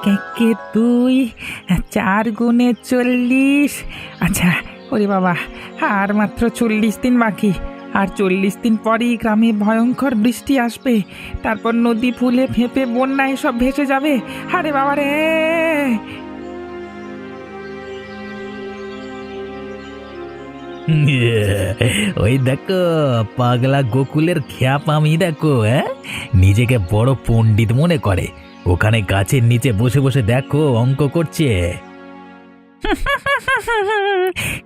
কে কে তুই 4 গুণে 40। আচ্ছা, ওরে বাবা, আর মাত্র 40 দিন বাকি। আর 40 দিন পরই গ্রামে ভয়ঙ্কর বৃষ্টি আসবে। তারপর নদী ফুলে ফেঁপে বন্যায় সব ভেসে যাবে। আরে বাবা রে! ওই দেখো, পাগলা গোকুলের খ্যাপ আমি দেখো, হ্যাঁ, নিজেকে বড় পণ্ডিত মনে করে। ওখানে গাছের নিচে বসে বসে দেখো অঙ্ক করছে।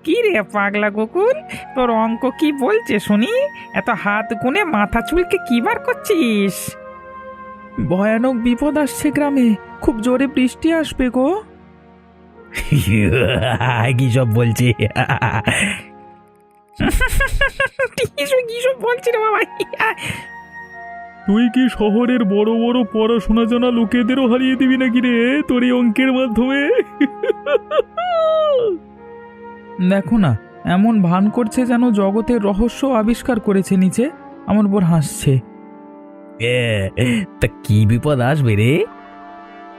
কি রে পাগলা গোকুল, তোর অঙ্ক কি বলছে শুনি? এত হাত গুনে মাথা চুলকে কি বার করছিস? ভয়ানক বিপদ আসছে গ্রামে, খুব জোরে বৃষ্টি আসবে গো। কি সব বলছি? কিসব বলছি রে বাবা? তুই কি শহরের বড় বড় পড়াশোনা জানা লোকেদেরও হারিয়ে দিবি নাকি রে তোর এই অঙ্কের মাধ্যমে? দেখো না, এমন ভান করছে যেন জগতের রহস্য আবিষ্কার করেছে নিচে। আমার উপর হাসছে। তা কি বিপদ আসবে রে?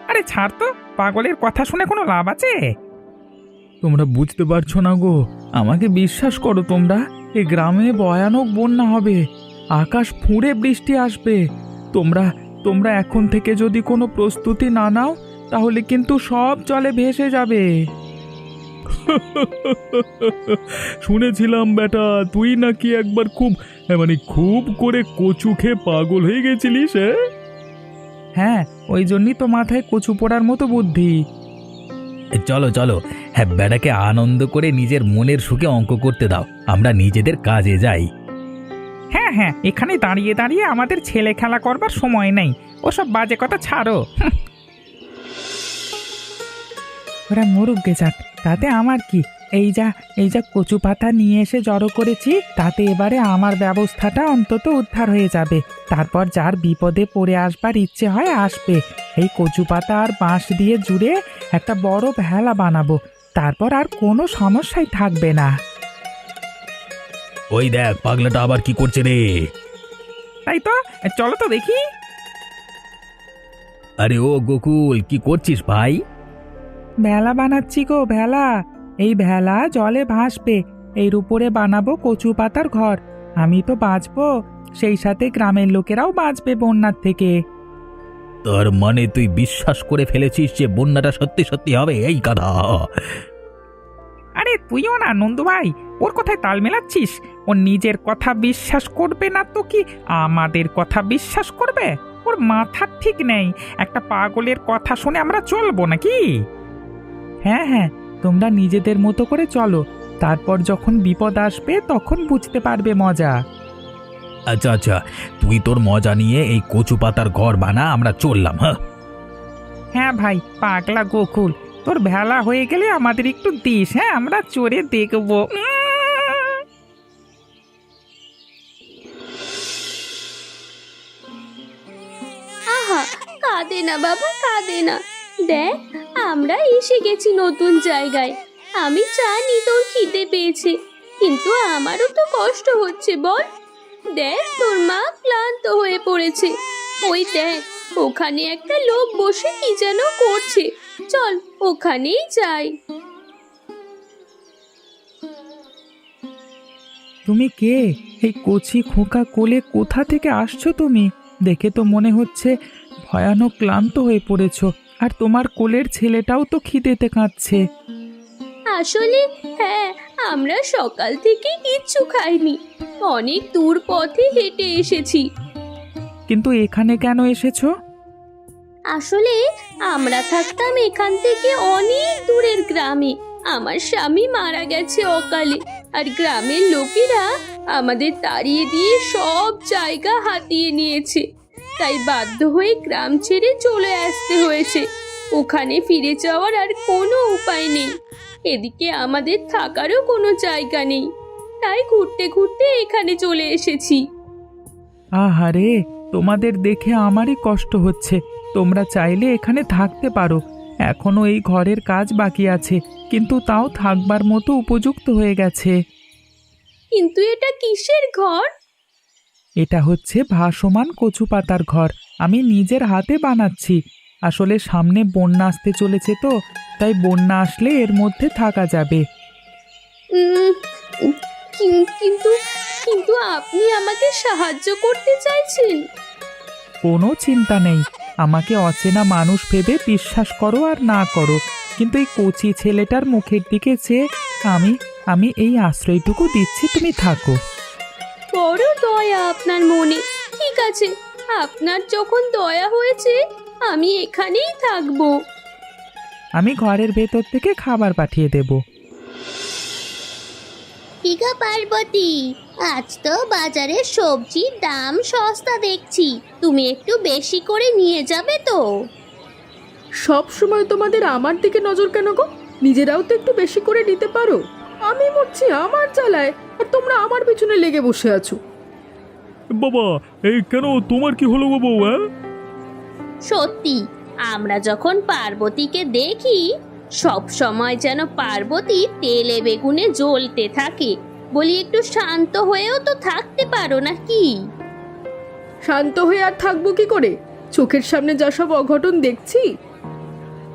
আরে ছাড় তো, পাগলের কথা শুনে কোনো লাভ আছে? তোমরা বুঝতে পারছো না গো, আমাকে বিশ্বাস করো তোমরা, এই গ্রামে ভয়ানক বন্যা হবে, আকাশ ফুঁড়ে বৃষ্টি আসবে। তোমরা তোমরা এখন থেকে যদি কোনো প্রস্তুতি না নাও, তাহলে কিন্তু সব জলে ভেসে যাবে। শুনেছিলাম বেটা তুই নাকি একবার খুব করে কচু খেয়ে পাগল হয়ে গেছিলিস। হ্যাঁ, ওই জন্যই তো মাথায় কচু পোড়ার মতো বুদ্ধি। চলো চলো, হ্যাঁ, বেটাকে আনন্দ করে নিজের মনের সুখে অঙ্ক করতে দাও, আমরা নিজেদের কাজে যাই। হ্যাঁ হ্যাঁ, এখানে দাঁড়িয়ে দাঁড়িয়ে আমাদের ছেলে খেলা করবার সময় নেই, ওসব বাজে কথা ছাড়ো। ওরা মরুক গে যাক, তাতে আমার কি? এই যা কচু পাতা নিয়ে এসে জড়ো করেছি, তাতে এবারে আমার ব্যবস্থাটা অন্তত উদ্ধার হয়ে যাবে। তারপর যার বিপদে পড়ে আসবার ইচ্ছে হয় আসবে। এই কচু পাতা আর বাঁশ দিয়ে জুড়ে একটা বড় ভেলা বানাবো, তারপর আর কোনো সমস্যাই থাকবে না। ওই দেখ, পাগলাটা আবার কি করছে রে? তাই তো, চলো তো দেখি। আরে ও গোকুল, কি করছিস ভাই? ভেলা বানাচ্ছি গো, ভেলা। এই ভেলা জলে ভাসবে, এর উপরে বানাবো কচু পাতার ঘর। আমি তো বাঁচবো, সেই সাথে গ্রামের লোকেরাও বাঁচবে বন্যার থেকে। তার মানে তুই বিশ্বাস করে ফেলেছিস যে বন্যাটা সত্যি সত্যি হবে? এই গাধা! আরে তুইও না নন্দু ভাই, ওর কথায় তাল মেলাচ্ছিস। ও নিজের কথা বিশ্বাস করবে না তো কি আমাদের কথা বিশ্বাস করবে? ওর মাথা ঠিক নেই। একটা পাগলের কথা শুনে আমরা চলবো নাকি? হ্যাঁ হ্যাঁ, তোমরা নিজেদের মতো করে চলো, তারপর যখন বিপদ আসবে তখন বুঝতে পারবে মজা। আচ্ছা আচ্ছা, তুই তোর মজা নিয়ে এই কচু পাতার ঘর বানা, আমরা চললাম। হ্যাঁ হ্যাঁ ভাই, পাগলা গোকুল, তোর ভেলা হয়ে গেলে আমাদের একটু দিস, হ্যাঁ, আমরা চড়ে দেখবো। আহা, কাঁদে না বাবা, কাঁদে না। দেখ, আমরা এসে গেছি নতুন জায়গায়। আমি জানি তোর খিদে পেয়েছে, কিন্তু আমারও তো কষ্ট হচ্ছে বল। দেখ, তোর মা ক্লান্ত হয়ে পড়েছে। ওই দেখ, ওখানে একটা লোক বসে কি যেন করছে। চল ওখানেই যাই। তুমি কে? এই কচি খোকা কোলে কোথা থেকে আসছো তুমি? দেখে তো মনে হচ্ছে ভয়ানক ক্লান্ত হয়ে পড়েছো, আর তোমার কোলের ছেলেটাও তো খিদেতে কাঁদছে। আসলে হ্যাঁ, আমরা সকাল থেকে কিচ্ছু খাইনি, অনেক দূর পথে হেঁটে এসেছি। কিন্তু এখানে কেন এসেছো? আসলে আমরা থাকতাম এখান থেকে অনেক দূরের গ্রামে। আমার স্বামী মারা গেছে অকালে, আর গ্রামের লোকেরা আমাদের তাড়িয়ে দিয়ে সব জায়গা হাতিয়ে নিয়েছে। তাই বাধ্য হয়ে গ্রাম ছেড়ে চলে আসতে হয়েছে। ওখানে ফিরে যাওয়ার আর কোনো উপায় নেই। এদিকে আমাদের থাকারও কোনো জায়গা নেই, তাই ঘুরতে ঘুরতে এখানে চলে এসেছি। আহারে, তোমাদের দেখে আমারই কষ্ট হচ্ছে। তোমরা চাইলে এখানে থাকতে পারো, এখনো এই ঘরের কাজ বাকি আছে, কিন্তু তাও থাকবার মতো উপযুক্ত হয়ে গেছে। কিন্তু এটা কিসের ঘর? এটা হচ্ছে ভাসমান কচু পাতার ঘর, আমি নিজের হাতে বানাচ্ছি। আসলে সামনে বন্যা আসতে চলেছে তো, তাই বন্যা আসলে এর মধ্যে থাকা যাবে। উম, কিন্তু কিন্তু আপনি আমাকে সাহায্য করতে চাইছেন? কোনো চিন্তা নেই, আমাকে অচেনা মানুষ ভেবে বিশ্বাস করো আর না করো, কিন্তু এই কচি ছেলেটার মুখের দিকে চেয়ে আমি আমি এই আশ্রয়টুকু দিচ্ছি, তুমি থাকো। বড় দয়া আপনার মনে। ঠিক আছে, আপনার যখন দয়া হয়েছে আমি এখানেই থাকবো। আমি ঘরের ভেতর থেকে খাবার পাঠিয়ে দেব। কি গো পার্বতী, আজ তো বাজারে সবজির দাম সস্তা দেখছি, তুমি একটু বেশি করে নিয়ে যাবে তো? সব সময় তোমাদের আমার দিকে নজর কেন গো? নিজেরাও তো একটু বেশি করে নিতে পারো। আমি মরছি আমার জ্বালায়, আর তোমরা আমার পিছনে লেগে বসে আছো। বাবা, এই কেন, তোমার কি হলো গো বউ? সত্যি, আমরা যখন পার্বতীকে দেখি সব সময় যেন পার্বতী তেলে বেগুনে জ্বলতে থাকে। বলি একটু শান্ত হয়েও তো থাকতে পারো নাকি? শান্ত হয়ে আর থাকবো কি করে? চোখের সামনে যা সব অঘটন দেখছি।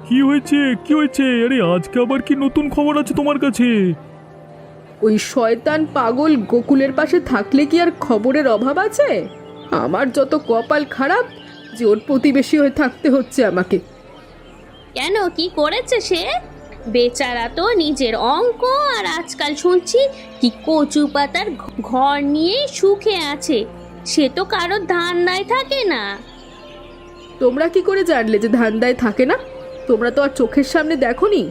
কি হয়েছে, কি হয়েছে? আরে আজকে আবার কি নতুন খবর আছে তোমার কাছে? ওই শয়তান পাগল গোকুলের পাশে থাকলে কি আর খবরের অভাব আছে? আমার যত কপাল খারাপ যে ওর প্রতিবেশী হয়ে থাকতে হচ্ছে আমাকে। কেন, কি করেছে সে? বেচারা তো নিজের অঙ্ক, আর আজকাল শুনছি কি কচু পাতার ঘর নিয়ে সুখে আছে। সে তো কারো ধান্দায় থাকে না। তোমরা কি করে জানলে যে ধান্দায় থাকে না? তোমরা তো আর চোখের সামনে দেখোনি।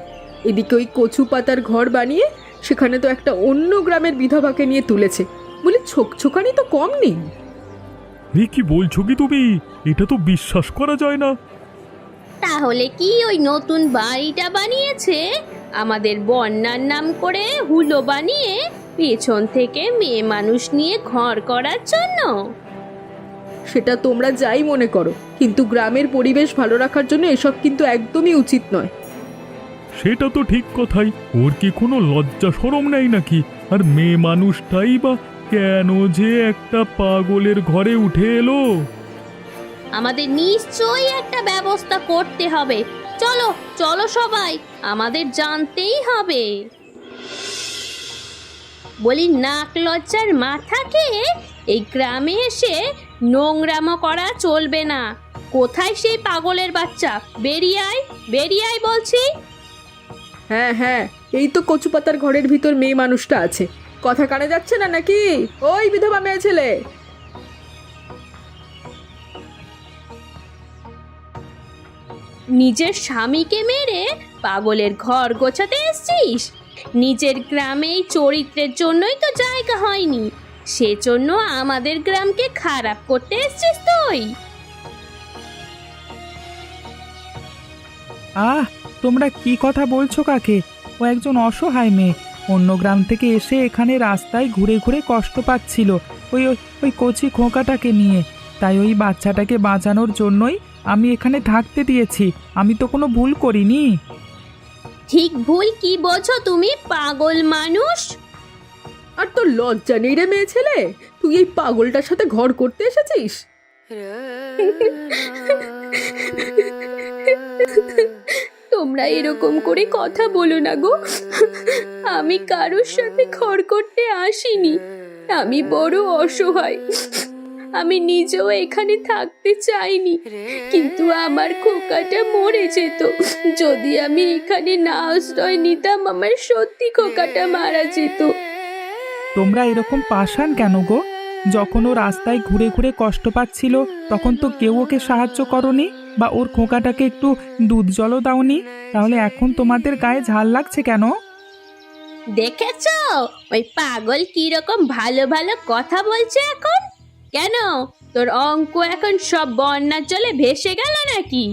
এদিকে ওই কচু পাতার ঘর বানিয়ে সেখানে তো একটা অন্য গ্রামের বিধবাকে নিয়ে তুলেছে বলে ছোকছোকানি তো কম নেই। এ কি বলছো কি তুমি? এটা তো বিশ্বাস করা যায় না। তাহলে কি ওই নতুন বাড়িটা বানিয়েছে আমাদের বন্যার নাম করে হুলো বানিয়ে পেছন থেকে মেয়ে মানুষ নিয়ে ঘর করার জন্য? সেটা তোমরা যাই মনে করো, কিন্তু গ্রামের পরিবেশ ভালো রাখার জন্য এসব কিন্তু একদমই উচিত নয়। সেটা তো ঠিক কথাই। ওর কি কোনো লজ্জা শরম নেই নাকি? আর মেয়ে মানুষটাই বা কেন যে একটা পাগলের ঘরে উঠে এলো? আমাদের নিশ্চয়ই একটা ব্যবস্থা করতে হবে। চলো চলো সবাই, আমাদের জানতেই হবে। বলি নাক লজ্জার মাথাকে এই গ্রামে এসে নোংরামো করা চলবে না। কোথায় সেই পাগলের বাচ্চা? বেরিয়ে আয়, বেরিয়ে আয় বলছি। হ্যাঁ হ্যাঁ, এই তো কচু পাতার ঘরের ভিতর মেয়ে মানুষটা আছে। কথা কানে যাচ্ছে না নাকি? ওই বিধবা মেয়ে ছেলে, নিজের স্বামীকে মেরে পাগলের ঘর গোছাতে এসছিস? নিজের গ্রামে এই চরিত্রের জন্যই তো জায়গা হয়নি, সেজন্য আমাদের গ্রামকে খারাপ করতে এসছিস তুই? আহ, তোমরা কি কথা বলছো কাকে? ও একজন অসহায় মেয়ে, অন্য গ্রাম থেকে এসে এখানে রাস্তায় ঘুরে ঘুরে কষ্ট পাচ্ছিল ওই ওই ওই কচি খোঁকাটাকে নিয়ে। তাই ওই বাচ্চাটাকে বাঁচানোর জন্যই আমি এখানে থাকতে দিয়েছি। আমি তো কোনো ভুল করিনি। ঠিক ভুল কি বোঝো তুমি, পাগল মানুষ? আর তোর লজ্জা নেই রে মেয়ে ছেলে? তুই এই পাগলটার সাথে ঘর করতে এসেছিস? তোমরা এরকম করে কথা বলো না গো। আমি কারোর সাথে ঘর করতে আসিনি। আমি বড় অসহায়। আমি নিজেও এখানে থাকতে চাইনি, কিন্তু আমার খোকাটা মরে যেত। যদি আমি এখানে না আশ্রয় নিতাম, আমার সত্যি খোকাটা মারা যেত। তোমরা এরকম পাষাণ কেন গো? যখন ও রাস্তায় ঘুরে ঘুরে কষ্ট পাচ্ছিল তখন তো কেউ ওকে সাহায্য করনি, বা ওর খোকাটাকে একটু দুধ জলও দাওনি। তাহলে এখন তোমাদের গায়ে ঝাল লাগছে কেন? দেখেছো ওই পাগল কিরকম ভালো ভালো কথা বলছে এখন? কেন, তোর অঙ্ক এখন সব বন্যার জলে ভেসে গেল নাকি?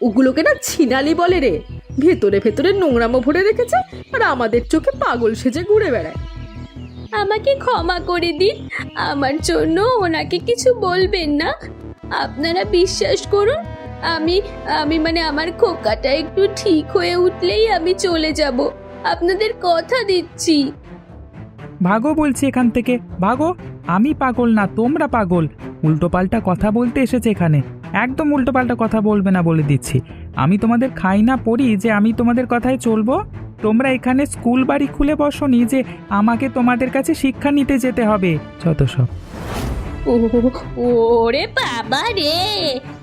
ওগুলোকে না ছিনালি বলে রে। ভেতরে ভেতরে নোংরামো ভরে রেখেছে, আর আমাদের চোখে পাগল সেজে ঘুরে বেড়ায়। আমাকে ক্ষমা করে দিন, আমার জন্য ওনাকে কিছু বলবেন না। আপনারা বিশ্বাস করুন, আমি আমি মানে আমার খোকাটা একটু ঠিক হয়ে উঠলেই আমি চলে যাব। আপনাদের কথা দিচ্ছি। ভাগো বলছি এখান থেকে, ভাগো। আমি পাগল না, তোমরা পাগল। উল্টোপাল্টা কথা বলতে এসেছে এখানে। একদম উল্টোপাল্টা কথা বলবে না বলে দিচ্ছি। আমি তোমাদের খাই না পড়ি যে আমি তোমাদের কথায় চলবো? তোমরা এখানে স্কুল বাড়ি খুলে বসোনি যে আমাকে তোমাদের কাছে শিক্ষা নিতে যেতে হবে। যত সব। ও ওরে বাবা রে,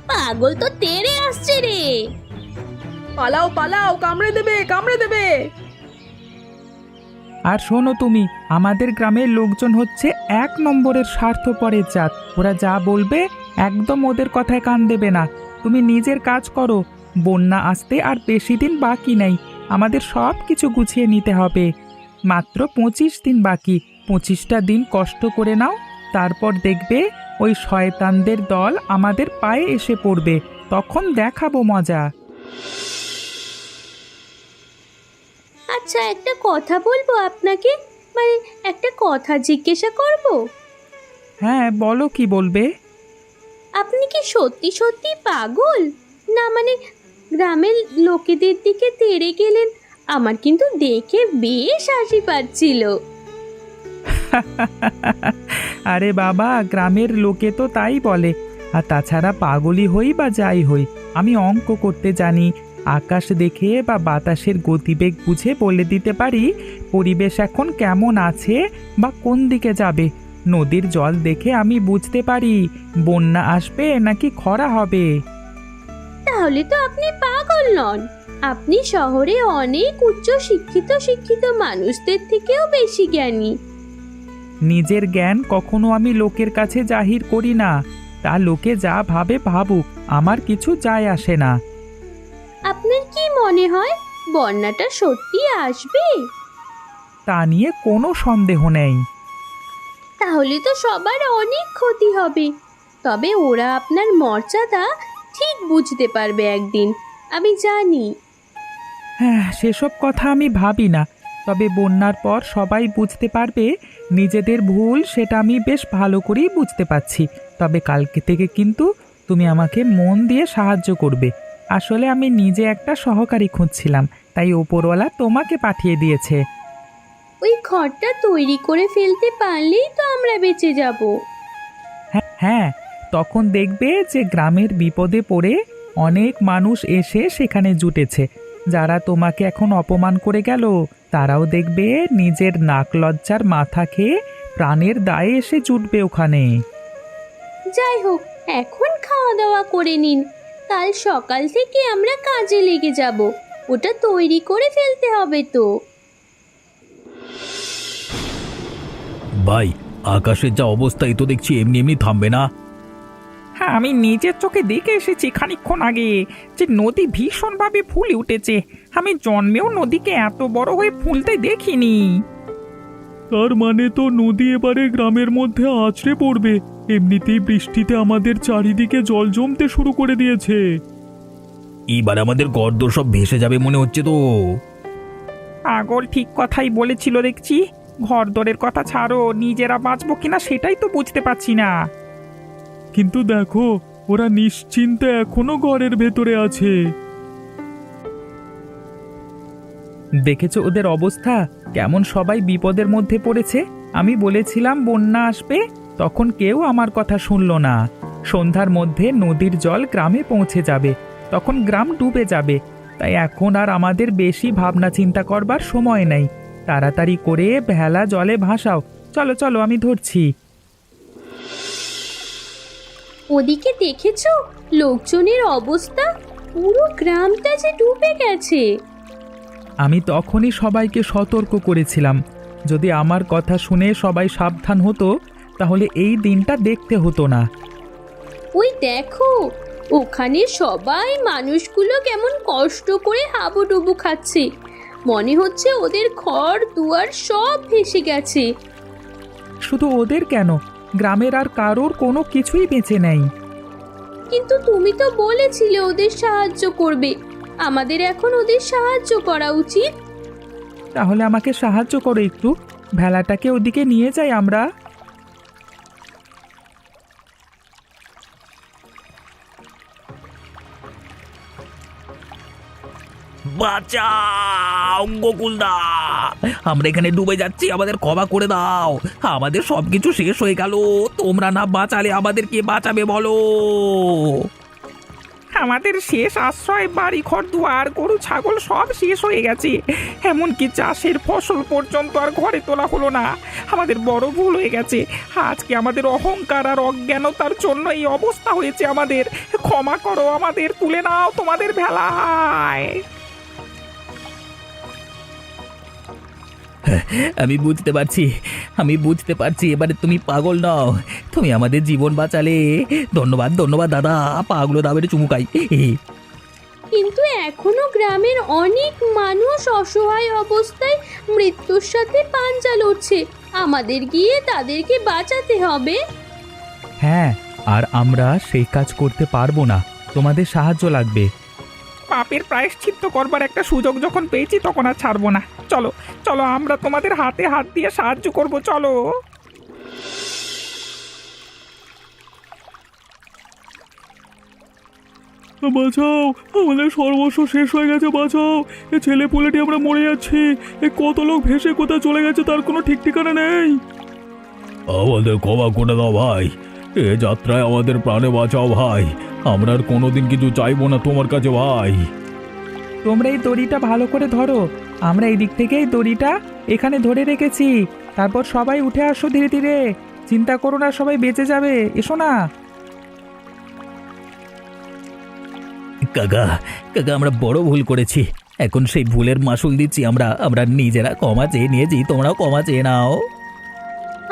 পাগল তো তেড়ে আসছে রে। পালাও পালাও, কামড়ে দেবে কামড়ে দেবে। আর শোনো তুমি, আমাদের গ্রামের লোকজন হচ্ছে 1 নম্বরের স্বার্থপরের জাত। ওরা যা বলবে একদম ওদের কথায় কান দেবে না। তুমি নিজের কাজ করো। বন্যা আসতে আর বেশি দিন বাকি নেই। আমাদের সব কিছু গুছিয়ে নিতে হবে। মাত্র 25 দিন বাকি। 25টা দিন কষ্ট করে নাও, তারপর দেখবে ওই শয়তানদের দল আমাদের পায়ে এসে পড়বে। তখন দেখাবো মজা। আচ্ছা, একটা কথা বলবো আপনাকে, মানে একটা কথা জিজ্ঞাসা করব। হ্যাঁ বলো, কি বলবে? আপনি কি সত্যি সত্যি পাগল, না মানে গ্রামের লোকেদের দিকে তেড়ে গেলেন? আমার কিন্তু দেখে বেশ হাসি পাচ্ছিল। আরে বাবা, গ্রামের লোকে তো তাই বলে। আর তাছাড়া পাগলই হই বা যাই হই, আমি অঙ্ক করতে জানি। আকাশ দেখে বা বাতাসের গতিবেগ বুঝে বলে দিতে পারি পরিবেশ এখন কেমন আছে বা কোন দিকে যাবে। নদীর জল দেখে আমি বুঝতে পারি বন্যা আসবে নাকি খরা হবে। তাহলে তো আপনি পাগল নন, আপনি শহরে অনেক উচ্চ শিক্ষিত মানুষদের থেকেও বেশি জ্ঞানী। নিজের জ্ঞান কখনো আমি লোকের কাছে জাহির করি না। তা লোকে যা ভাবে ভাবুক, আমার কিছু যায় আসে না। আপনার কি মনে হয় বন্যাটা সত্যি আসবে? তা নিয়ে কোনো সন্দেহ নেই। তাহলে তো সবার অনেক ক্ষতি হবে। তবে ওরা আপনার মর্যাদা ঠিক বুঝতে পারবে একদিন, আমি জানি। হ্যাঁ, সেসব কথা আমি ভাবি না। তবে বন্যার পর সবাই বুঝতে পারবে নিজেদের ভুল, সেটা আমি বেশ ভালো করেই বুঝতে পারছি। তবে কালকে থেকে কিন্তু তুমি আমাকে মন দিয়ে সাহায্য করবে। আসলে আমি নিজে একটা সহকারী খুঁজছিলাম, তাই ওপরওয়ালা তোমাকে পাঠিয়ে দিয়েছে। ওই ঘরটা তৈরি করে ফেলতে পারলেই তো আমরা বেঁচে যাব। হ্যাঁ হ্যাঁ, তখন দেখবে যে গ্রামের বিপদে পড়ে অনেক মানুষ এসে সেখানে জুটেছে। যারা তোমাকে এখন অপমান করে গেল, তারাও দেখবে নিজের নাক লজ্জার মাথা খেয়ে প্রাণের দায়ে এসে জুটবে ওখানে। যাই হোক, এখন খাওয়া দাওয়া করে নিন। কাল সকাল থেকে আমরা কাজে লেগে যাব। ওটা তৈরি করে ফেলতে হবে তো। ভাই, আকাশের যা অবস্থা, এ তো দেখছি এমনি এমনি থামবে না। হ্যাঁ, আমি নিজের চোখে দেখে এসেছি খানিকক্ষণ আগে যে নদী ভীষণভাবে ফুলে উঠেছে। আমি জন্মেও নদীকে এত বড় হয়ে ফুলতে দেখিনি। তার মানে তো নদী এবারে গ্রামের মধ্যে আছড়ে পড়বে। এমনিতেই বৃষ্টিতে আমাদের চারিদিকে জল জমতে শুরু করে দিয়েছে। এবার আমাদের ঘরদোর সব ভেসে যাবে মনে হচ্ছে তো। পাগল ঠিক কথাই বলেছিল দেখছি। ঘরদোরের কথা ছাড়ো, নিজেরা বাঁচবো কিনা সেটাই তো বুঝতে পারছি না। কিন্তু দেখো, ওরা নিশ্চিন্তে এখনো ঘরের ভেতরে আছে। দেখেছো ওদের অবস্থা, কেমন সবাই বিপদের মধ্যে পড়েছে। আমি বলেছিলাম বন্যা আসবে, তখন কেউ আমার কথা শুনল না। সন্ধ্যার মধ্যে নদীর জল গ্রামে পৌঁছে যাবে, তখন গ্রাম ডুবে যাবে। তাই এখন আর আমাদের বেশি ভাবনা চিন্তা করবার সময় নেই। তাড়াতাড়ি করে ভেলা জলে ভাসাও। চলো চলো, আমি ধরছি। ওদিকে দেখেছো লোকজনের অবস্থা? পুরো গ্রামটা যে ডুবে গেছে। আমি তখনই সবাইকে সতর্ক করেছিলাম, যদি আমার কথা শুনে সবাই সাবধান হতো তাহলে এই দিনটা দেখতে হতো না। ওই দেখো, ওখানে সবাই মানুষগুলো কেমন কষ্ট করে হাবুডুবু খাচ্ছে। মনে হচ্ছে ওদের ঘর দুয়ার সব ভেসে গেছে। শুধু ওদের কেন, গ্রামের আর কারোর কোনো কিছুই বেঁচে নেই। কিন্তু তুমি তো বলেছিলে ওদের সাহায্য করবে। আমাদের এখন ওদের সাহায্য করা উচিত। তাহলে আমাকে সাহায্য করো একটু, ভেলাটাকে ওদিকে নিয়ে যাই আমরা। বাঁচাও গোকুলদা, আমরা এখানে ডুবে যাচ্ছি, আমাদের ক্ষমা করে দাও। আমাদের সবকিছু শেষ হয়ে গেল, তোমরা না বাঁচালে আমাদের কে বাঁচাবে বলো? আমাদের শেষ আশ্রয়, বাড়ি ঘর দুয়ার, গরু ছাগল সব শেষ হয়ে গেছে। এমনকি চাষের ফসল পর্যন্ত আর ঘরে তোলা হলো না। আমাদের বড় ভুল হয়ে গেছে। আজকে আমাদের অহংকার আর অজ্ঞানতার জন্য এই অবস্থা হয়েছে আমাদের। ক্ষমা করো আমাদের, তুলে নাও তোমাদের ভেলায়। আমি বুঝতে পারছি এবারে তুমি পাগল নও, তুমি আমাদের জীবন বাঁচালে। ধন্যবাদ ধন্যবাদ দাদা, পাগলো দাবের চুমুকাই। কিন্তু এখনো গ্রামের অনেক মানুষ অসহায় অবস্থায় মৃত্যুর সাথে পাঞ্জা লড়ছে। আমাদের গিয়ে তাদেরকে বাঁচাতে হবে। হ্যাঁ, আর আমরা সেই কাজ করতে পারবো না, তোমাদের সাহায্য লাগবে। পাপের প্রায়শ্চিত্ত করবার একটা সুযোগ যখন পেয়েছি তখন আর ছাড়বো না। চলো চলো, আমরা তোমাদের হাতে হাত দিয়ে সাহায্য করব, চলো। বাঁচাও, আমাদের সর্বস্ব শেষ হয়ে গেছে, বাঁচাও। এ ছেলে পুলেটি আমরা মরে যাচ্ছি। এ কত লোক ভেসে কোথায় চলে গেছে তার কোনো ঠিক ঠিকানা নেই। আমাদের ক্ষমা করে দাও ভাই, এ যাত্রায় আমাদের প্রাণে বাঁচাও ভাই। আমরা আর কোনোদিন কিছু চাইবো না তোমার কাছে ভাই। তোমরা এই দড়িটা ভালো করে ধরো, আমরা এই দিক থেকেই দড়িটা এখানে ধরে রেখেছি। তারপর সবাই উঠে আসো ধীরে ধীরে, চিন্তা করো না, সবাই বেঁচে যাবে, এসো না। কাকা কাকা, আমরা বড় ভুল করেছি, এখন সেই ভুলের মাসুল দিচ্ছি আমরা নিজেরা। ক্ষমা চেয়ে নিয়েছি, তোমরাও ক্ষমা চেয়ে নাও।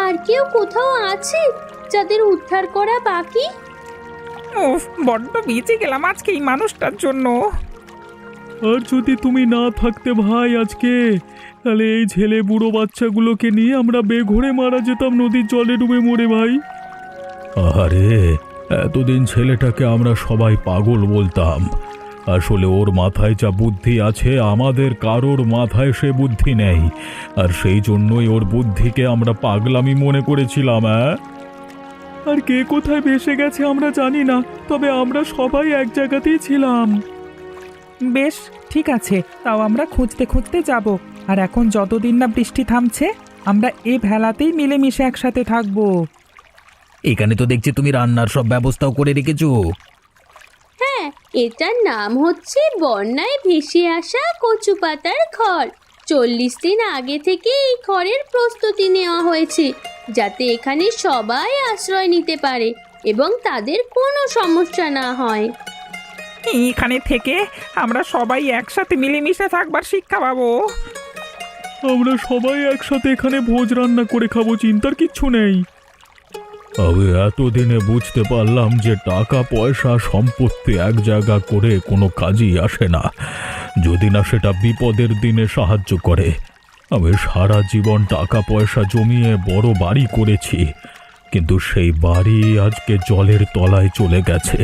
আর কেউ কোথাও আছে যাদের উদ্ধার করা বাকি? উফ, বড্ড বেঁচে গেলাম আজকে এই মানুষটার জন্য। আর যদি তুমি না থাকতে ভাই আজকে, তাহলে এই ছেলে বুড়ো বাচ্চাগুলোকে নিয়ে আমরা বেঘরে মারা যেতাম, নদীর জলে ডুবে মরে ভাই। আরে এতদিন ছেলেটাকে আমরা সবাই পাগল বলতাম, আসলে ওর মাথায় যা বুদ্ধি আছে আমাদের কারোর মাথায় সে বুদ্ধি নেই, আর সেই জন্যই ওর বুদ্ধিকে আমরা পাগলামি মনে করেছিলাম। আর কে কোথায় ভেসে গেছে আমরা জানি না, তবে আমরা সবাই এক জায়গাতেই ছিলাম। বেশ, ঠিক আছে, তাও আমরা খুঁজতে খুঁজতে যাব। আর এখন যতদিন না বৃষ্টি থামছে, আমরা এ ভেলাতেই মিলেমিশে একসাথে থাকবো। এখানে তো দেখছি তুমি রান্নার সব ব্যবস্থাও করে রেখেছো। হ্যাঁ, এটার নাম হচ্ছে বন্যায় ভেসে আসা কচু পাতার ঘর। 40 দিন আগে থেকে এই ঘরের প্রস্তুতি নেওয়া হয়েছে, যাতে এখানে সবাই আশ্রয় নিতে পারে এবং তাদের কোনো সমস্যা না হয়। এখানে থেকে আমরা সবাই একসাথে মিলেমিশে থাকবার শিক্ষা পাবো। আমরা সবাই একসাথে এখানে ভোজ রান্না করে খাবো, চিন্তার কিচ্ছু নেই। আমি এতদিনে বুঝতে পারলাম যে টাকা পয়সা সম্পত্তি এক জায়গা করে কোনো কাজই আসে না, যদি না সেটা বিপদের দিনে সাহায্য করে। আমি সারা জীবন টাকা পয়সা জমিয়ে বড় বাড়ি করেছি, কিন্তু সেই বাড়ি আজকে জলের তলায় চলে গেছে।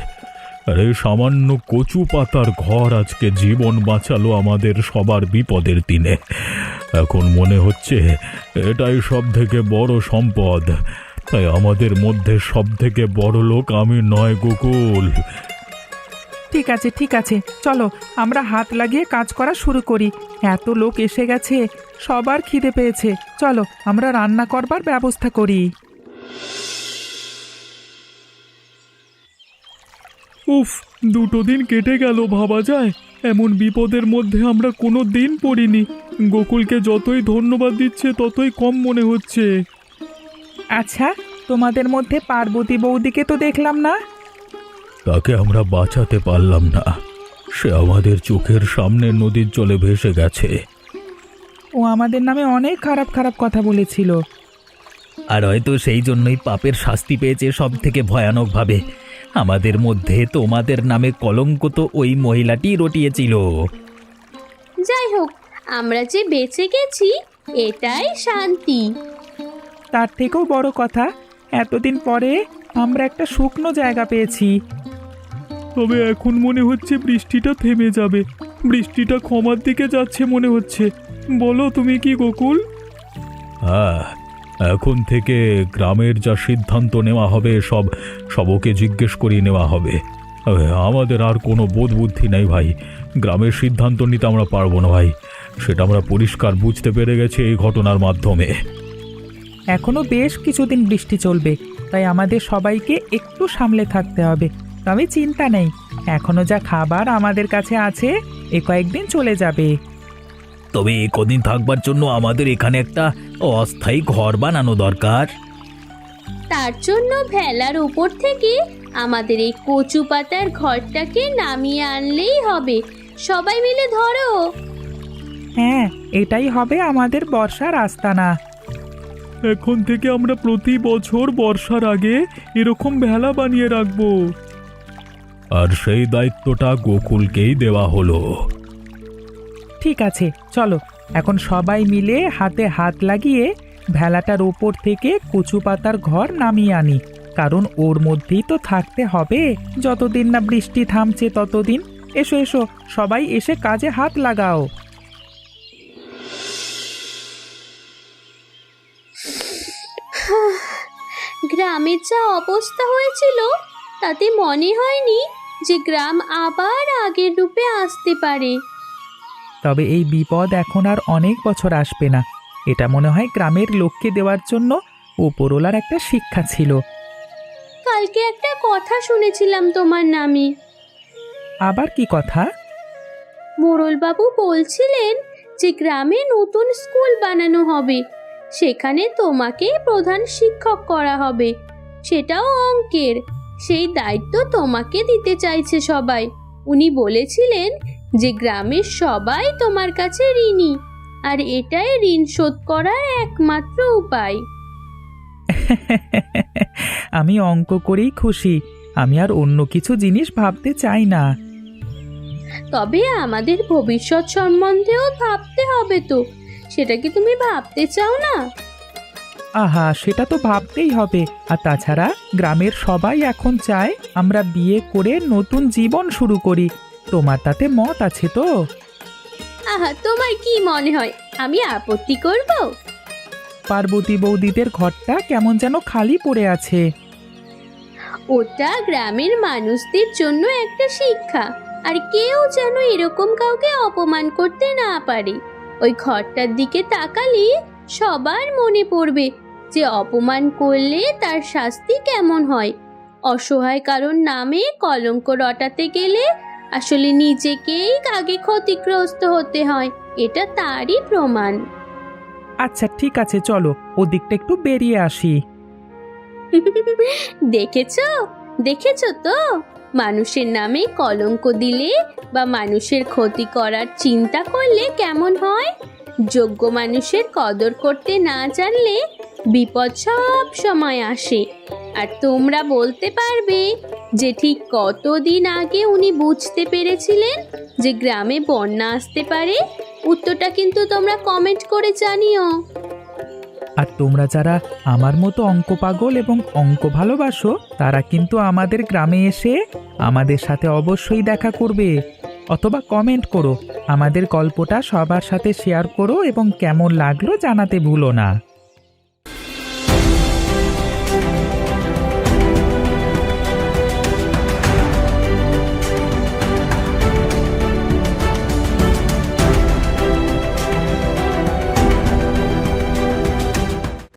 আর এই সামান্য কচু পাতার ঘর আজকে জীবন বাঁচালো আমাদের সবার বিপদের দিনে। এখন মনে হচ্ছে এটাই সব থেকে বড় সম্পদ, তাই আমাদের মধ্যে সব থেকে বড় লোক আমি নয় গোকুল। ঠিক আছে ঠিক আছে, চলো আমরা হাত লাগিয়ে কাজ করা শুরু করি। এত লোক এসে গেছে, সবার খিদে পেয়েছে, চলো আমরা রান্না করবার ব্যবস্থা করি। উফ, 2 দিন কেটে গেল, ভাবা যায় এমন বিপদের মধ্যে আমরা কোনো দিন পড়িনি। গোকুলকে যতই ধন্যবাদ দিচ্ছে ততই কম মনে হচ্ছে। আচ্ছা, তোমাদের মধ্যে পার্বতী বৌদিকে তো দেখলাম না। তাকে আমরা বাঁচাতে পারলাম না, সে আমাদের চোখের সামনে নদীর জলে ভেসে গেছে। ও আমাদের নামে অনেক খারাপ খারাপ কথা বলেছিল। আর হয়তো সেই জন্যই পাপের শাস্তি পেয়েছে সব থেকে ভয়ানকভাবে। আমাদের মধ্যে তোমাদের নামে কলঙ্ক তো ওই মহিলাটি রটিয়েছিল। যাই হোক, আমরা যে বেঁচে গেছি এটাই শান্তি। তার থেকেও বড় কথা, এতদিন পরে আমরা একটা শুকনো জায়গা পেয়েছি। তবে এখন মনে হচ্ছে বৃষ্টিটা থেমে যাবে, বৃষ্টিটা ক্ষমার দিকে যাচ্ছে মনে হচ্ছে। বলো তুমি কি গোকুল? হ্যাঁ, এখন থেকে গ্রামের যা সিদ্ধান্ত নেওয়া হবে সব ওকে জিজ্ঞেস করিয়ে নেওয়া হবে। আমাদের আর কোনো বোধ বুদ্ধি নেই ভাই, গ্রামের সিদ্ধান্ত নিতে আমরা পারবো না ভাই, সেটা আমরা পরিষ্কার বুঝতে পেরে গেছি এই ঘটনার মাধ্যমে। এখনো বেশ কিছুদিন বৃষ্টি চলবে, তাই আমাদের সবাইকে একটু সামলে থাকতে হবে। তবে চিন্তা নেই, এখনো যা খাবার আমাদের কাছে আছে এ কয়েকদিন চলে যাবে। তবে কদিন থাকবার জন্য আমাদের এখানে একটা অস্থায়ী ঘর বানানো দরকার। তার জন্য ভেলার উপর থেকে আমাদের এই কচু পাতার ঘরটাকে নামিয়ে আনলেই হবে। সবাই মিলে ধরো। হ্যাঁ, এটাই হবে আমাদের বর্ষার আস্তানা। এখন থেকে আমরা প্রতি বছর বর্ষার আগে এরকম ভেলা বানিয়ে রাখবো। আর সেই দায়িত্বটা গোকুলকেই দেওয়া হলো। ঠিক আছে, চলো এখন সবাই মিলে হাতে হাত লাগিয়ে ভেলাটার ওপর থেকে কচু পাতার ঘর নামিয়ে আনি, কারণ ওর মধ্যেই তো থাকতে হবে যতদিন না বৃষ্টি থামছে ততদিন। এসো এসো, সবাই এসে কাজে হাত লাগাও। গ্রামের যা অবস্থা হয়েছিল তাতে মনে হয়নি যে গ্রাম আবার আগের রূপে আসতে পারে। তবে এই বিপদ এখন আর অনেক বছর আসবে না। এটা মনে হয় গ্রামের লোককে দেওয়ার জন্য ওপরওয়ালার একটা শিক্ষা ছিল। কালকে একটা কথা শুনেছিলাম তোমার নামে। আবার কি কথা? মোড়লবাবু বলছিলেন যে গ্রামে নতুন স্কুল বানানো হবে, সেখানে তোমাকে প্রধান শিক্ষক করা হবে, সেটাও অঙ্কের। সেই দায়িত্ব তোমাকে দিতে চাইছে সবাই। উনি বলেছিলেন যে গ্রামের সবাই তোমার কাছে ঋণী, আর এটাই ঋণ শোধ করার একমাত্র উপায়। আমি অঙ্ক করেই খুশি। আমি আর অন্য কিছু জিনিস ভাবতে চাই না। তবে আমাদের ভবিষ্যৎ সম্বন্ধেও ভাবতে হবে তো, সেটা কি তুমি ভাবতে চাও না? আহা, সেটা তো ভাবতেই হবে। আর তাছাড়া গ্রামের সবাই এখন চায় আমরা বিয়ে করে নতুন জীবন শুরু করি। তোমার তাতে মত আছে তো? আহা, তোমার কি মনে হয় আমি আপত্তি করব? পার্বতী বৌদিদের ঘরটা কেমন যেন খালি পড়ে আছে। ওটা গ্রামের মানুষদের জন্য একটা শিক্ষা, আর কেউ যেন এরকম কাউকে অপমান করতে না পারে। ওই ঘরটার দিকে তাকালে সবার মনে পড়বে যে অপমান করলে তার শাস্তি কেমন হয়। অসহায় কারোর নামে কলঙ্ক রটাতে গেলে আসলে নিজেকেই আগে ক্ষতিগ্রস্ত হতে হয়, এটা তারই প্রমাণ। আচ্ছা ঠিক আছে, চলো ওদিকটা একটু বেরিয়ে আসি। দেখেছো দেখেছো তো, মানুষের নামে কলঙ্ক দিলে বা মানুষের ক্ষতি করার চিন্তা করলে কেমন হয়। যোগ্য মানুষের কদর করতে না জানলে বিপদ সব সময় আসে। আর তোমরা বলতে পারবে যে ঠিক কতদিন আগে উনি বুঝতে পেরেছিলেন যে গ্রামে বন্যা আসতে পারে? উত্তরটা কিন্তু তোমরা কমেন্ট করে জানিও। আর তোমরা যারা আমার মতো অঙ্ক পাগল এবং অঙ্ক ভালোবাসো, তারা কিন্তু আমাদের গ্রামে এসে আমাদের সাথে অবশ্যই দেখা করবে অথবা কমেন্ট করো। আমাদের গল্পটা সবার সাথে শেয়ার করো এবং কেমন লাগলো জানাতে ভুলো না।